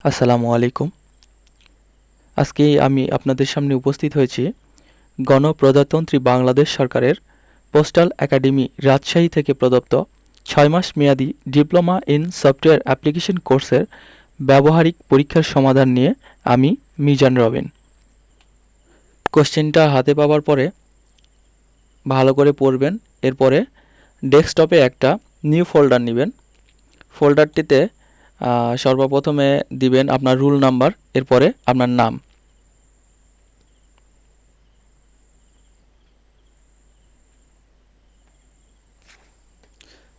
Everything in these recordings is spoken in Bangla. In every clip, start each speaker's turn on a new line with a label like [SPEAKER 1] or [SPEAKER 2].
[SPEAKER 1] আসসালামু আলাইকুম। আজকে আমি আপনাদের সামনে উপস্থিত হয়েছি গণপ্রজাতন্ত্রী বাংলাদেশ সরকারের পোস্টাল একাডেমি রাজশাহী থেকে প্রদত্ত ৬ মাস মেয়াদী ডিপ্লোমা ইন সফটওয়্যার অ্যাপ্লিকেশন কোর্সের ব্যবহারিক পরীক্ষার সমাধান নিয়ে আমি মিজান রবিন। কোশ্চেনটা হাতে পাওয়ার পরে ভালো করে পড়বেন। এরপরে ডেস্কটপে একটা নিউ ফোল্ডার নেবেন। ফোল্ডারটিতে সর্বপ্রথমে দিবেন আপনার রুল নাম্বার, এরপরে আপনার নাম।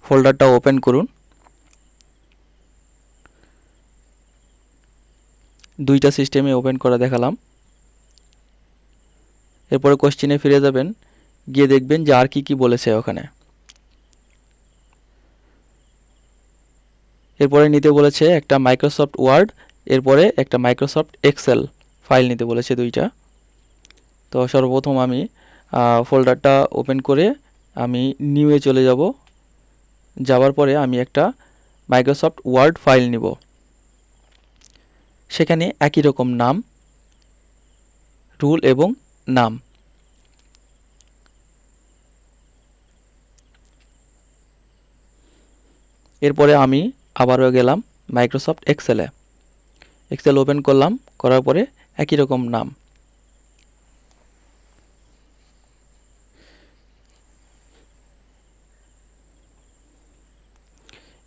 [SPEAKER 1] ফোল্ডারটা ওপেন করুন। দুইটা সিস্টেমে ওপেন করা দেখালাম। এরপরে কোশ্চেনে ফিরে যাবেন, গিয়ে দেখবেন যে আর কি বলেছে ওখানে। এরপরে নিতে বলেছে একটা মাইক্রোসফট ওয়ার্ড, এরপরে একটা মাইক্রোসফট এক্সেল ফাইল নিতে বলেছে দুইটা। তো সর্বপ্রথম আমি ফোল্ডারটা ওপেন করে আমি নিউয়ে চলে যাব। যাওয়ার পরে আমি একটা মাইক্রোসফট ওয়ার্ড ফাইল নিব। সেখানে একই রকম নাম, রুল এবং নাম। এরপরে আমি আবারও গেলাম মাইক্রোসফট এক্সেলে। এক্সেল ওপেন করলাম, করার পরে একই রকম নাম।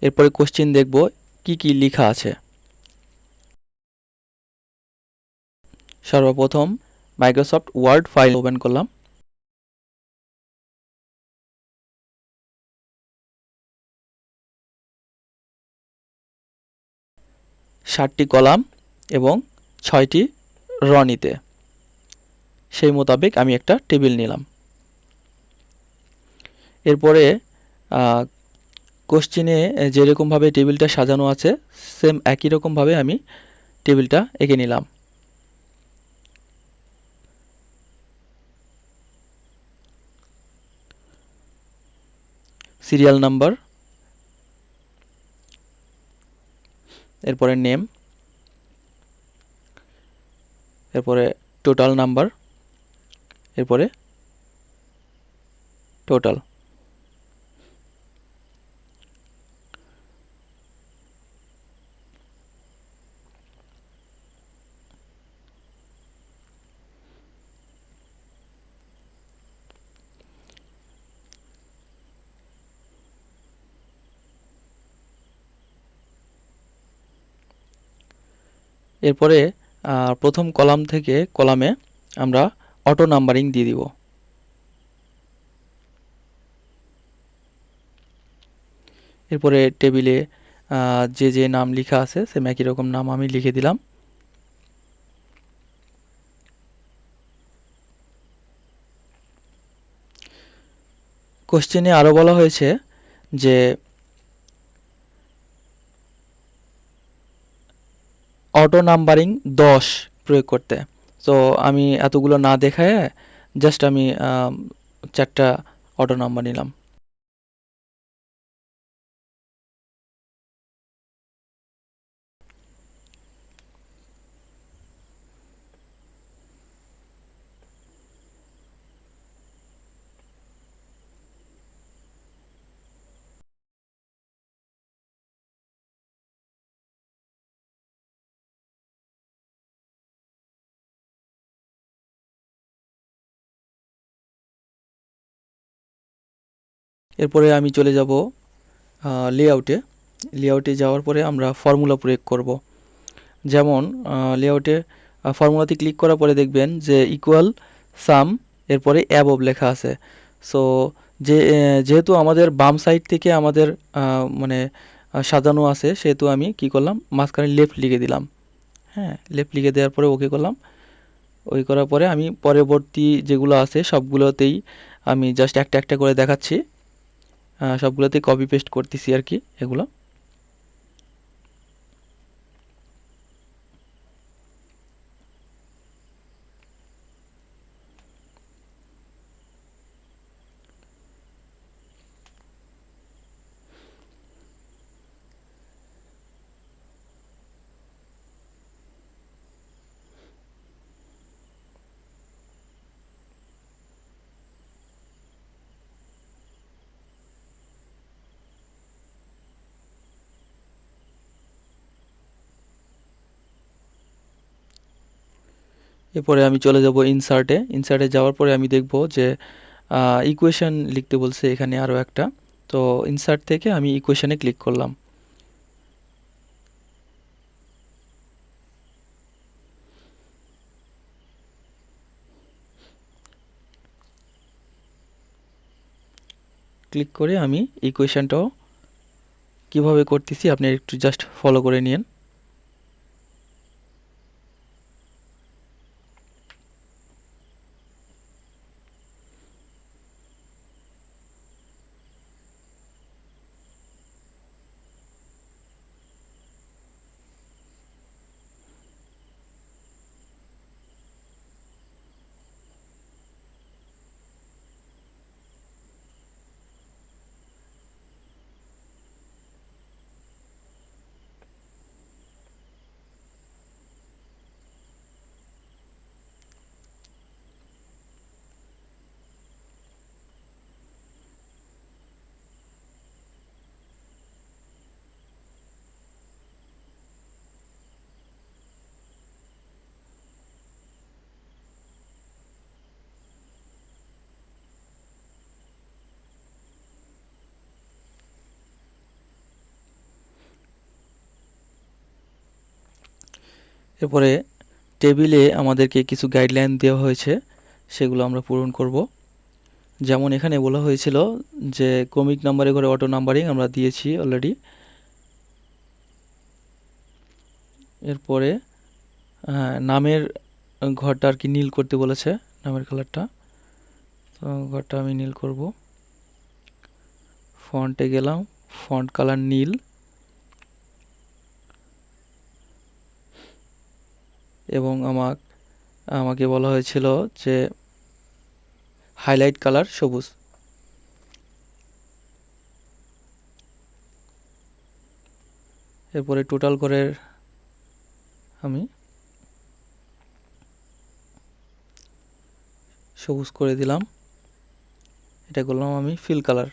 [SPEAKER 1] এরপরে কোশ্চেন দেখব কি লেখা আছে। সর্বপ্রথম মাইক্রোসফট ওয়ার্ড ফাইল ওপেন করলাম। ষাটটি কলাম এবং ৬টি র নিতে, সেই মোতাবেক আমি একটা টেবিল নিলাম। এরপরে কোশ্চেনে যেরকমভাবে টেবিলটা সাজানো আছে সেম একই রকমভাবে আমি টেবিলটা এঁকে নিলাম। সিরিয়াল নাম্বার, এরপরে নেম, এরপরে টোটাল নাম্বার, এরপরে টোটাল। এরপরে প্রথম কলাম থেকে কলামে আমরা অটো নাম্বারিং দিয়ে দিব। এরপরে টেবিলে যে নাম লেখা আছে সেম একই রকম নাম আমি লিখে দিলাম। কোশ্চেনে আরও বলা হয়েছে যে অটো নাম্বারিং 10 প্রয়োগ করতে। তো আমি এতগুলো না দেখায় জাস্ট আমি 4টা অটো নাম্বার নিলাম। এরপরে আমি চলে যাব লেআউটে। লেআউটে যাওয়ার পরে আমরা ফর্মুলা প্রয়োগ করব। যেমন লেআউটে ফর্মুলাতে ক্লিক করার পরে দেখবেন যে ইকুয়াল সাম, এরপরে অ্যাবভ লেখা আছে। সো যেহেতু আমাদের বাম সাইড থেকে আমাদের মানে সাজানো আছে, সেহেতু আমি কি করলাম, মাঝখানে লেফট লিখে দিলাম। হ্যাঁ, লেফট লিখে দেওয়ার পরে ওকে করলাম। ওই করার পরে আমি পরবর্তী যেগুলো আছে সবগুলোতেই আমি জাস্ট একটা একটা করে দেখাচ্ছি। সবগুলোতেই কপি পেস্ট করতেছি আর কি এগুলো। এরপরে আমি চলে যাব ইনসার্টে। ইনসার্টে যাওয়ার পরে আমি দেখব যে ইকুয়েশন লিখতে বলছে এখানে আরও একটা। তো ইনসার্ট থেকে আমি ইকুয়েশনে ক্লিক করলাম। ক্লিক করে আমি ইকুয়েশনটাও কিভাবে করতেছি আপনি একটু জাস্ট ফলো করে নিন। এরপরে টেবিলে আমাদেরকে কিছু গাইডলাইন দেওয়া হয়েছে, সেগুলো আমরা পূরণ করব। যেমন এখানে বলা হয়েছিল যে ক্রমিক নাম্বারে করে অটো নাম্বারিং আমরা দিয়েছি অলরেডি। এরপরে নামের ঘরটা আর কি নীল করতে বলেছে, নামের কালারটা। তো ঘরটা আমি নীল করব। ফন্টে গেলাম, ফন্ট কালার নীল। এবং আমাকে বলা হয়েছিল যে হাইলাইট কালার সবুজ। এরপরে টোটাল ঘরের আমি সবুজ করে দিলাম। এটা করলাম আমি ফিল কালার।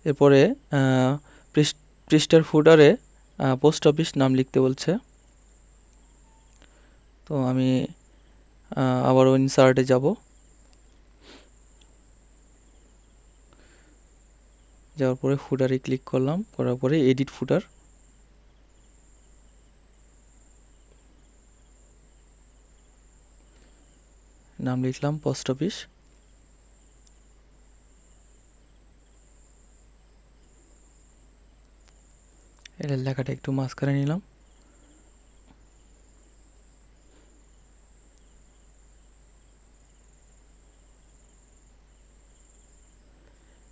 [SPEAKER 1] এরপরে পৃষ্ঠার ফুটারে পোস্ট অফিস নাম লিখতে বলছে। তো আমি আবারও ইনসার্টে যাব। যাওয়ার পরে ফুটারে ক্লিক করলাম, করার পরে এডিট ফুটার। নাম লিখলাম পোস্ট অফিস। এর লেখাটা একটু মাঝখানে নিলাম।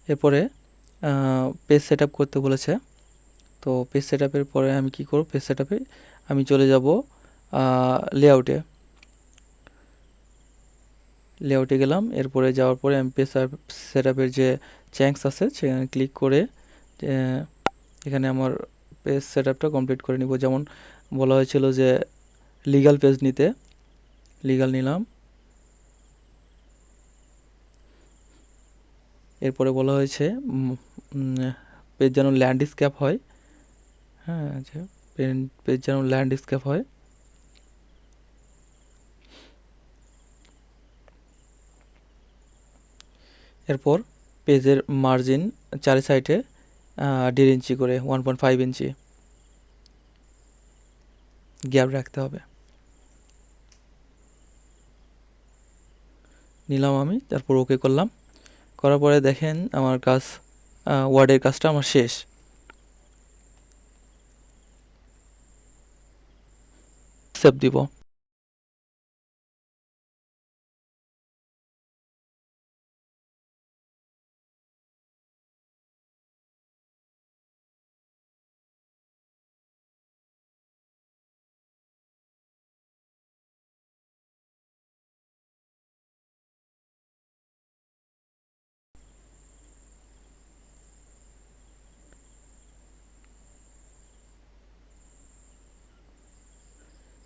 [SPEAKER 1] এরপরে পেজ সেট আপ করতে বলেছে। তো পেজ সেট আপের পরে আমি কি করব, পেজ সেট আপে আমি চলে যাব লেআউটে। লেআউটে গেলাম। এরপরে যাওয়ার পরে আমি পেজ সেট আপের যে চ্যাঙ্কস আছে সেখানে ক্লিক করে এখানে আমার পেজ সেট আপটা কমপ্লিট করে নিব। যেমন বলা হয়েছিল যে লিগ্যাল পেজ নিতে, লিগ্যাল নিলাম। এরপরে বলা হয়েছে পেজ যেন ল্যান্ডস্কেপ হয়। হ্যাঁ, আচ্ছা, পেজ যেন ল্যান্ডস্কেপ হয়। এরপর পেজের মার্জিন চারি সাইডে 1.5 ইঞ্চি করে 1.5 ইঞ্চি গ্যাপ রাখতে হবে। নিলাম আমি, তারপর ওকে করলাম। করার পরে দেখেন আমার কাজ, ওয়ার্ডের কাজটা আমার শেষ। সেভ দিব।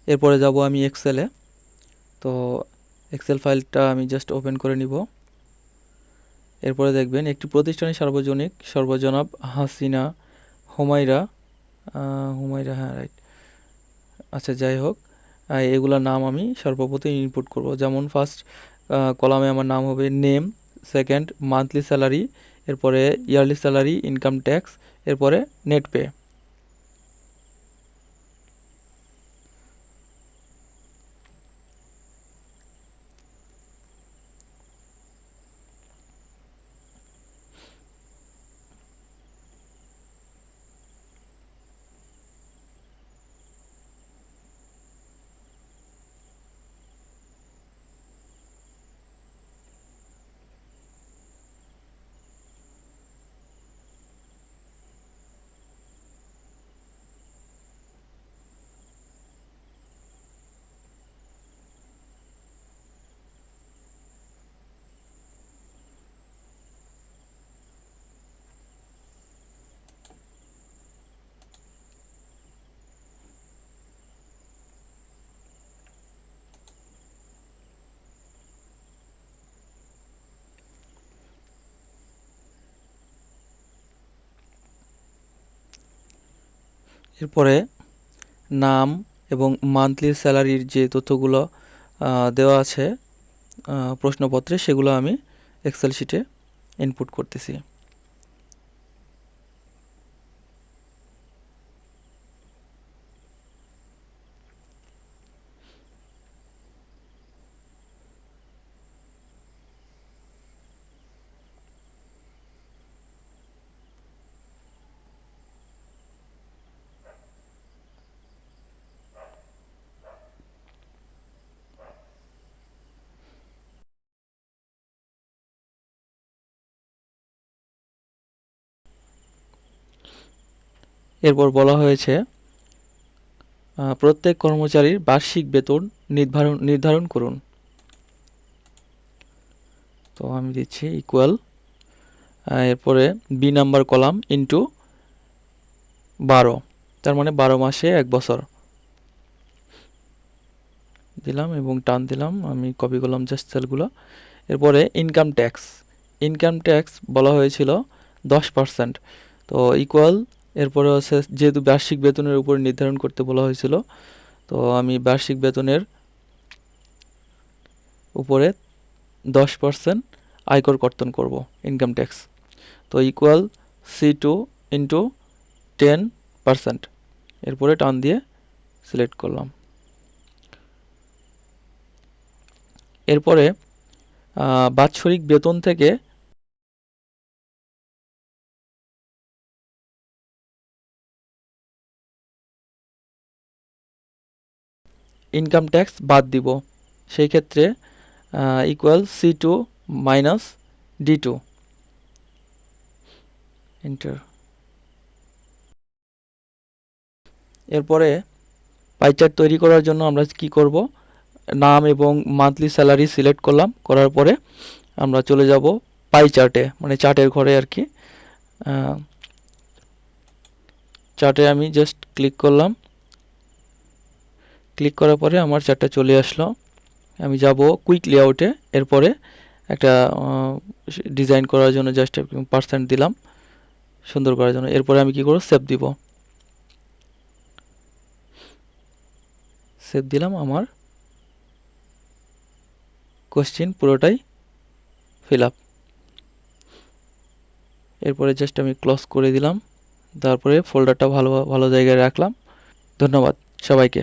[SPEAKER 1] এরপরে যাব আমি এক্সেলে। তো এক্সেল ফাইলটা আমি জাস্ট ওপেন করে নিব। এরপরে দেখবেন একটি প্রতিষ্ঠানের সার্বজনিক সর্বজনাব হাসিনা হুমায়রা হুমায়রা, হ্যাঁ রাইট, আচ্ছা যাই হোক, এগুলোর নাম আমি সর্বপ্রথম ইনপুট করব। যেমন ফার্স্ট কলামে আমার নাম হবে নেম, সেকেন্ড মান্থলি স্যালারি, এরপরে ইয়ারলি স্যালারি, ইনকাম ট্যাক্স, এরপরে নেট পে। এরপরে নাম এবং মান্থলি স্যালারির যে তথ্যগুলো দেওয়া আছে প্রশ্নপত্রে, সেগুলো আমি এক্সেল শিটে ইনপুট করতেছি। এরপর বলা হয়েছে প্রত্যেক কর্মচারীর বার্ষিক বেতন নির্ধারণ করুন। তো আমি দিচ্ছি ইকুয়াল, এরপরে বি নাম্বার কলাম ইন্টু 12, তার মানে 12 মাসে 1 বছর দিলাম এবং টান দিলাম, আমি কপি করলাম জাস্ট সেলগুলো। এরপরে ইনকাম ট্যাক্স বলা হয়েছিল 10%, তো ইকুয়াল, এরপরে হচ্ছে যেহেতু বার্ষিক বেতনের উপর নির্ধারণ করতে বলা হয়েছিল, তো আমি বার্ষিক বেতনের উপরে 10% আয়কর কর্তন করব, ইনকাম ট্যাক্স। তো ইকুয়াল C2 ইন্টু 10%, এরপরে টান দিয়ে সিলেক্ট করলাম। এরপরে বাৎসরিক বেতন থেকে ইনকাম ট্যাক্স বাদ দিব, সেই ক্ষেত্রে equal C2 minus D2, enter. এরপরে পাই চার্ট তৈরি করার জন্য আমরা কি করব, নাম এবং মান্থলি স্যালারি সিলেক্ট করলাম, করার পরে আমরা চলে যাব পাই চার্টে, মানে চার্টের ঘরে আর কি। চার্টে আমি জাস্ট ক্লিক করলাম, ক্লিক করার পরে আমার চার্টটা চলে আসলো। আমি যাব কুইক লেআউটে, এরপরে একটা ডিজাইন করার জন্য জাস্ট পার্সেন্ট দিলাম সুন্দর করার জন্য। এরপরে আমি কি করব, সেভ দিব, সেভ দিলাম। আমার কোশ্চেন পুরোটাই ফিল আপ। এরপরে জাস্ট আমি ক্লোজ করে দিলাম, তারপরে ফোল্ডারটা ভালো জায়গায় রাখলাম। ধন্যবাদ সবাইকে।